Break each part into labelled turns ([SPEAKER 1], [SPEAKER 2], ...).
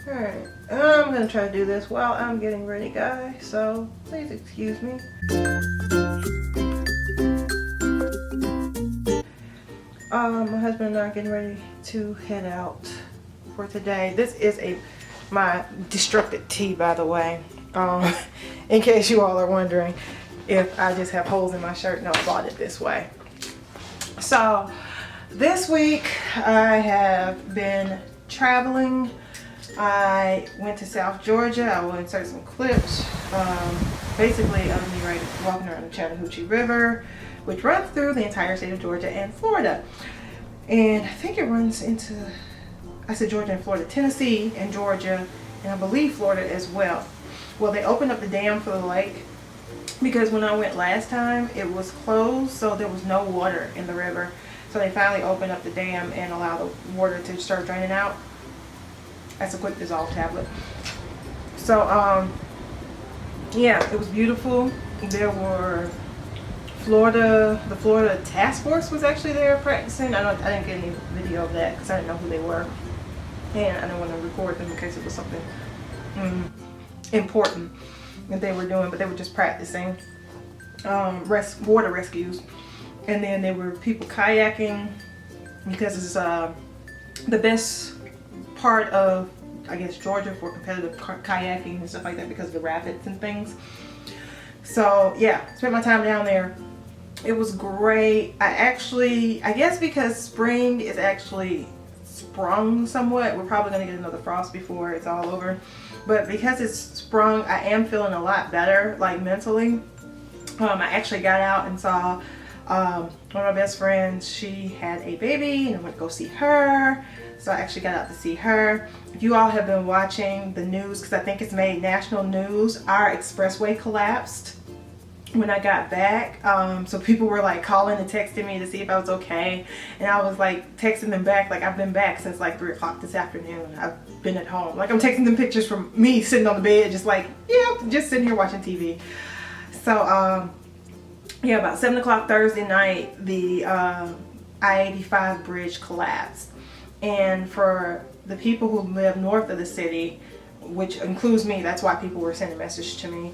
[SPEAKER 1] Alright, I'm gonna try to do this while I'm getting ready, guys, so please excuse me. My husband and I are getting ready to head out for today. This is my destructed tea, by the way. In case you all are wondering if I just have holes in my shirt. No, I bought it this way. So this week I have been traveling. I went to South Georgia. I will insert some clips. Basically of me walking around the Chattahoochee River, which runs through the entire state of Georgia and Florida. And I think it runs into, I said Georgia and Florida, Tennessee and Georgia, and I believe Florida as well. Well, they opened up the dam for the lake because when I went last time, it was closed, so there was no water in the river. So they finally opened up the dam and allowed the water to start draining out. That's a quick dissolve tablet. So, yeah, it was beautiful. There were the Florida Task Force was actually there practicing. I didn't get any video of that because I didn't know who they were, and I didn't want to record them in case it was something important that they were doing. But they were just practicing water rescues, and then there were people kayaking because it's the best part of, I guess, Georgia for competitive kayaking and stuff like that because of the rapids and things. So yeah, spent my time down there. It was great. I guess because spring is actually sprung somewhat, we're probably going to get another frost before it's all over. But because it's sprung, I am feeling a lot better, like mentally. I actually got out and saw one of my best friends. She had a baby and I went to go see her. So I actually got out to see her. If you all have been watching the news, because I think it's made national news, our expressway collapsed when I got back. So people were like calling and texting me to see if I was okay. And I was like texting them back, like I've been back since like 3 o'clock this afternoon. I've been at home. Like I'm texting them pictures from me sitting on the bed, just like, yeah, just sitting here watching TV. So, yeah, about 7 o'clock Thursday night, the I-85 bridge collapsed. And for the people who live north of the city, which includes me, that's why people were sending messages to me,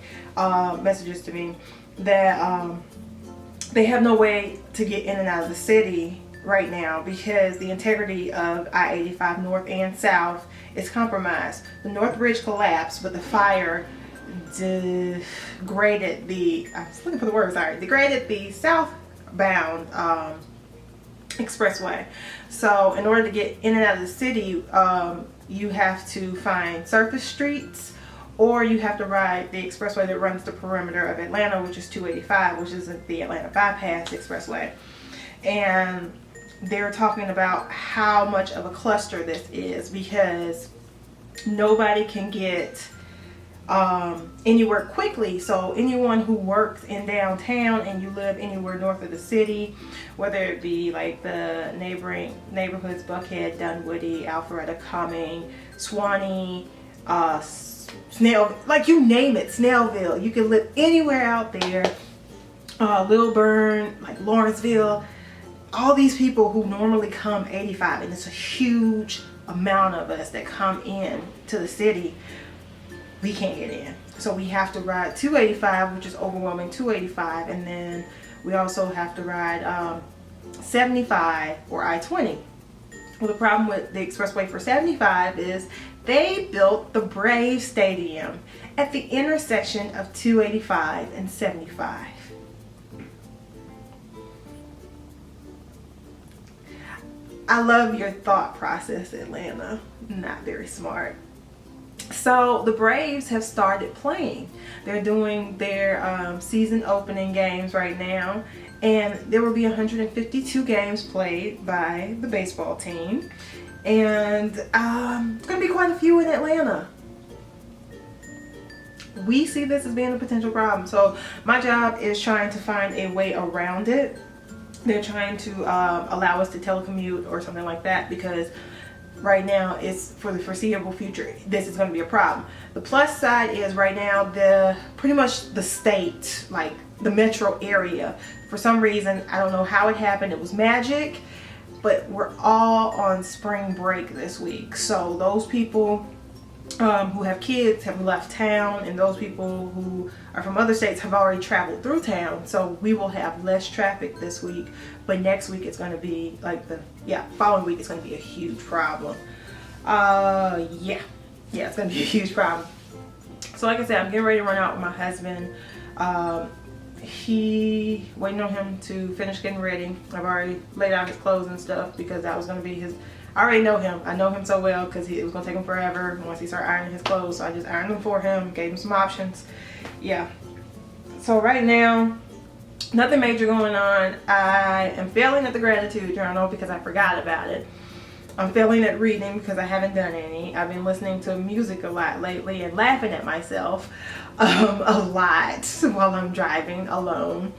[SPEAKER 1] that they have no way to get in and out of the city right now because the integrity of I-85 north and south is compromised. The north bridge collapsed, but the fire degraded the southbound expressway. So in order to get in and out of the city, you have to find surface streets, or you have to ride the expressway that runs the perimeter of Atlanta, which is 285, which is the Atlanta Bypass Expressway. And they're talking about how much of a cluster this is because nobody can get anywhere quickly. So anyone who works in downtown and you live anywhere north of the city, whether it be like the neighboring neighborhoods, Buckhead, Dunwoody, Alpharetta, Cumming, Swanee, like you name it, Snellville, you can live anywhere out there, Little Burn, like Lawrenceville, all these people who normally come 85, and it's a huge amount of us that come in to the city. We can't get in, so we have to ride 285, which is overwhelming 285, and then we also have to ride 75 or I-20. Well, the problem with the expressway for 75 is they built the Braves Stadium at the intersection of 285 and 75. I love your thought process, Atlanta. Not very smart. So the Braves have started playing. They're doing their season opening games right now, and there will be 152 games played by the baseball team, and it's going to be quite a few in Atlanta. We see this as being a potential problem, so my job is trying to find a way around it. They're trying to allow us to telecommute or something like that because right now it's for the foreseeable future this is going to be a problem. The plus side is right now pretty much the state, like the metro area, for some reason, I don't know how it happened, it was magic, but we're all on spring break this week. So those people who have kids have left town, and those people who are from other states have already traveled through town. So we will have less traffic this week, but next week it's going to be like following week it's going to be a huge problem. Yeah, it's going to be a huge problem. So like I said, I'm getting ready to run out with my husband. Waiting on him to finish getting ready. I've already laid out his clothes and stuff because that was going to be his. I already know him. I know him so well because it was going to take him forever once he started ironing his clothes. So I just ironed them for him, gave him some options. Yeah. So right now, nothing major going on. I am failing at the gratitude journal because I forgot about it. I'm failing at reading because I haven't done any. I've been listening to music a lot lately and laughing at myself a lot while I'm driving alone.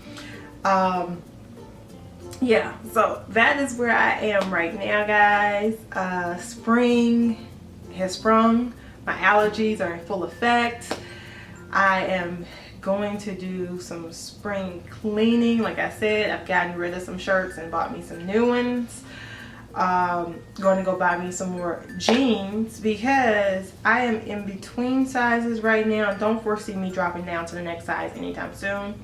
[SPEAKER 1] Yeah, so that is where I am right now, guys. Spring has sprung. My allergies are in full effect. I am going to do some spring cleaning. Like I said, I've gotten rid of some shirts and bought me some new ones. Going to go buy me some more jeans because I am in between sizes right now. Don't foresee me dropping down to the next size anytime soon.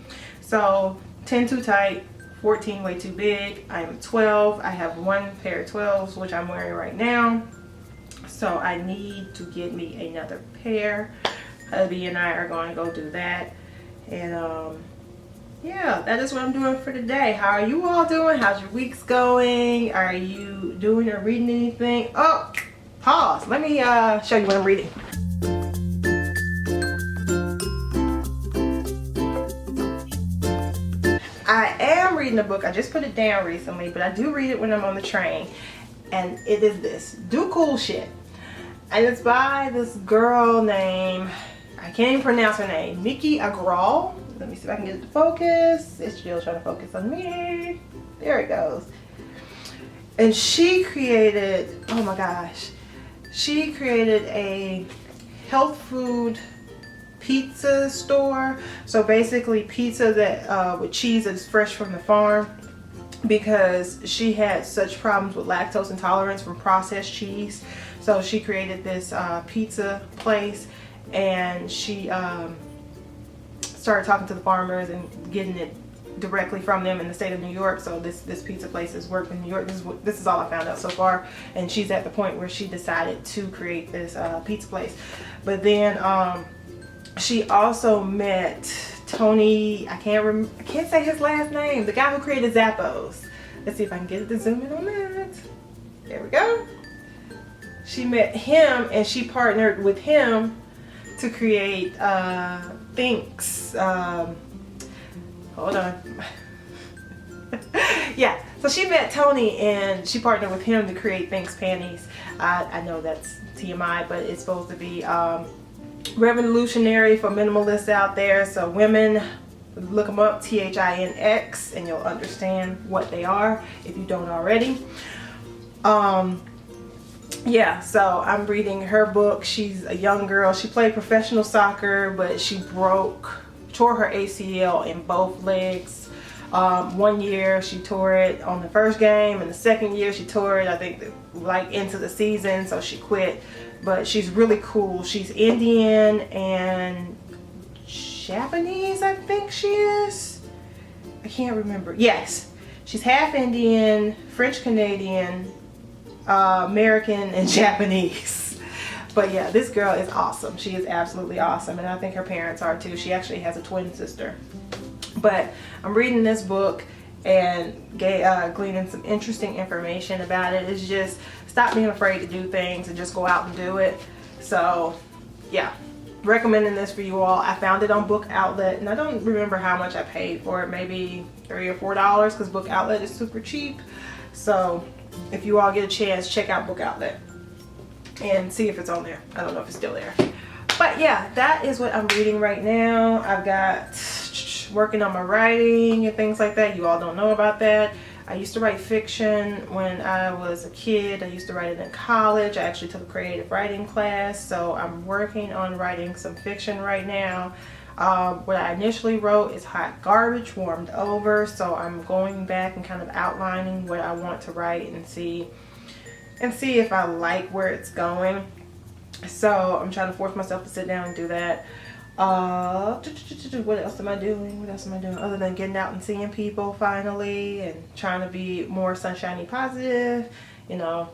[SPEAKER 1] So 10 too tight, 14 way too big. I am 12. I have one pair of 12s which I'm wearing right now, so I need to get me another pair. Hubby and I are going to go do that. And yeah, that is what I'm doing for today. How are you all doing? How's your weeks going? Are you doing or reading anything? Oh, pause. Let me show you what I'm reading. I am reading a book. I just put it down recently, but I do read it when I'm on the train. And it is this, Do Cool Shit. And it's by this girl named, I can't even pronounce her name, Nikki Agrawal. Let me see if I can get it to focus. It's still trying to focus on me. There it goes. And she created, oh my gosh, she created a health food pizza store. So basically pizza that with cheese that's fresh from the farm, because she had such problems with lactose intolerance from processed cheese. So she created this pizza place, and she started talking to the farmers and getting it directly from them in the state of New York. So this pizza place is working in New York. This is all I found out so far, and she's at the point where she decided to create this pizza place. But then she also met Tony, I can't say his last name, the guy who created Zappos. Let's see if I can get it to zoom in on that. There we go. She met him and she partnered with him to create Thinx. Hold on. Yeah, so she met Tony and she partnered with him to create Thinx panties. I know that's TMI, but it's supposed to be revolutionary for minimalists out there. So women, look them up, THINX, and you'll understand what they are if you don't already. Yeah, so I'm reading her book. She's a young girl. She played professional soccer, but she tore her ACL in both legs. 1 year she tore it on the first game, and the second year she tore it, I think, like into the season, so she quit. But she's really cool. She's Indian and Japanese, I think she is. I can't remember. Yes, she's half Indian, French Canadian, American, and Japanese. But yeah, this girl is awesome. She is absolutely awesome, and I think her parents are too. She actually has a twin sister. But I'm reading this book and gleaning some interesting information about it. It's just stop being afraid to do things and just go out and do it. So yeah, recommending this for you all. I found it on Book Outlet, and I don't remember how much I paid for it, maybe $3 or $4, because Book Outlet is super cheap. So if you all get a chance, check out Book Outlet and see if it's on there. I don't know if it's still there. But yeah, that is what I'm reading right now. I've got working on my writing and things like that. You all don't know about that. I used to write fiction when I was a kid. I used to write it in college. I actually took a creative writing class, so I'm working on writing some fiction right now. What I initially wrote is hot garbage warmed over, so I'm going back and kind of outlining what I want to write and see if I like where it's going. So I'm trying to force myself to sit down and do that. What else am I doing? What else am I doing other than getting out and seeing people finally and trying to be more sunshiny positive, you know.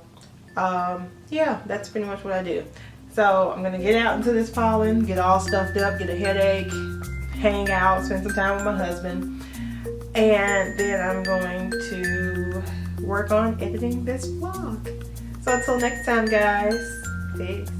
[SPEAKER 1] Yeah, that's pretty much what I do. So I'm gonna get out into this pollen, get all stuffed up, get a headache, hang out, spend some time with my husband, and then I'm going to work on editing this vlog. So until next time, guys, peace.